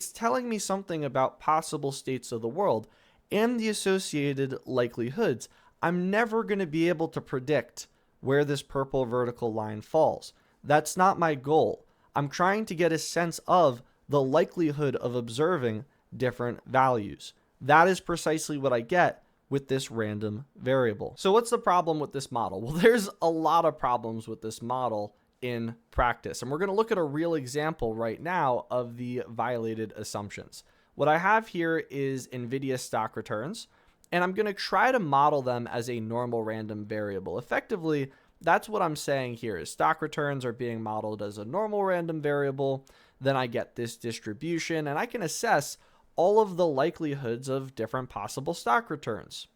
it's telling me something about possible states of the world and the associated likelihoods. I'm never going to be able to predict where this purple vertical line falls. That's not my goal. I'm trying to get a sense of the likelihood of observing different values. That is precisely what I get with this random variable. So what's the problem with this model? Well, there's a lot of problems with this model in practice. And we're going to look at a real example right now of the violated assumptions. What I have here is NVIDIA stock returns, and I'm going to try to model them as a normal random variable. Effectively, that's what I'm saying here is stock returns are being modeled as a normal random variable. Then I get this distribution, and I can assess all of the likelihoods of different possible stock returns.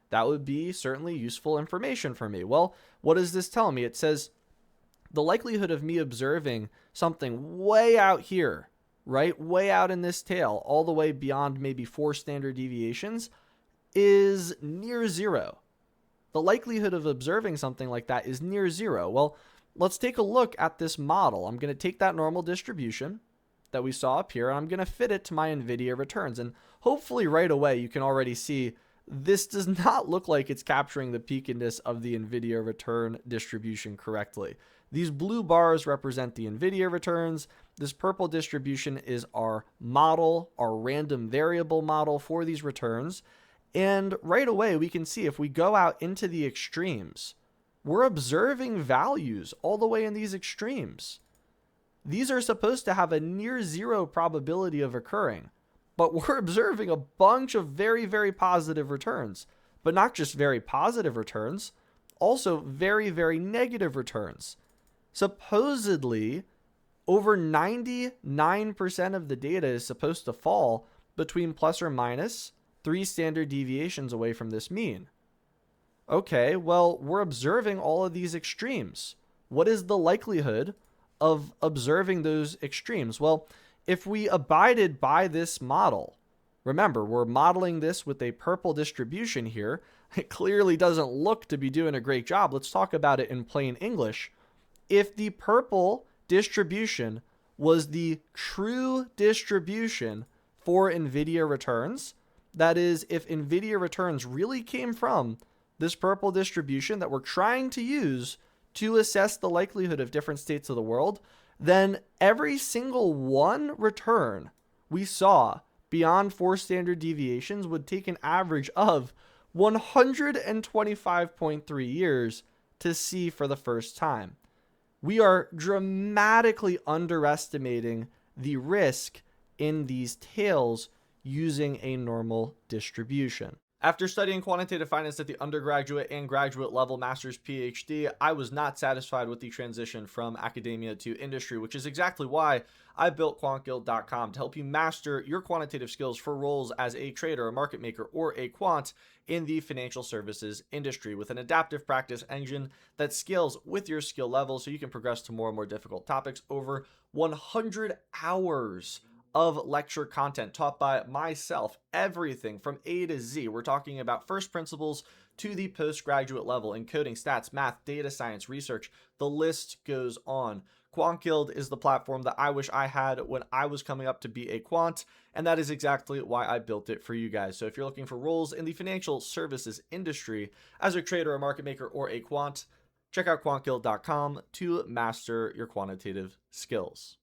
That would be certainly useful information for me. Well, what does this tell me? It says the likelihood of me observing something way out here, right, way out in this tail, all the way beyond maybe 4 standard deviations, is near zero. The likelihood of observing something like that is near zero. Well, let's take a look at this model. I'm going to take that normal distribution that we saw up here, and I'm going to fit it to my NVIDIA returns. And hopefully right away you can already see this does not look like it's capturing the peakiness of the NVIDIA return distribution correctly. These blue bars represent the NVIDIA returns. This purple distribution is our model, our random variable model for these returns. And right away, we can see if we go out into the extremes, we're observing values all the way in these extremes. These are supposed to have a near zero probability of occurring, but we're observing a bunch of very, very positive returns. But not just very positive returns, also very, very negative returns. Supposedly, over 99% of the data is supposed to fall between plus or minus 3 standard deviations away from this mean. Okay, well, we're observing all of these extremes. What is the likelihood of observing those extremes? Well, if we abided by this model, remember, we're modeling this with a purple distribution here. It clearly doesn't look to be doing a great job. Let's talk about it in plain English. If the purple distribution was the true distribution for NVIDIA returns, that is, if NVIDIA returns really came from this purple distribution that we're trying to use to assess the likelihood of different states of the world, then every single one return we saw beyond 4 standard deviations would take an average of 125.3 years to see for the first time. We are dramatically underestimating the risk in these tails using a normal distribution. After studying quantitative finance at the undergraduate and graduate level, master's, PhD, I was not satisfied with the transition from academia to industry, which is exactly why I built quantguild.com to help you master your quantitative skills for roles as a trader, a market maker, or a quant in the financial services industry with an adaptive practice engine that scales with your skill level so you can progress to more and more difficult topics. Over 100 hours of lecture content taught by myself, everything from A to Z. We're talking about first principles to the postgraduate level in coding, stats, math, data science, research. The list goes on. Quant Guild is the platform that I wish I had when I was coming up to be a quant, and that is exactly why I built it for you guys. So if you're looking for roles in the financial services industry as a trader, a market maker, or a quant, check out quantguild.com to master your quantitative skills.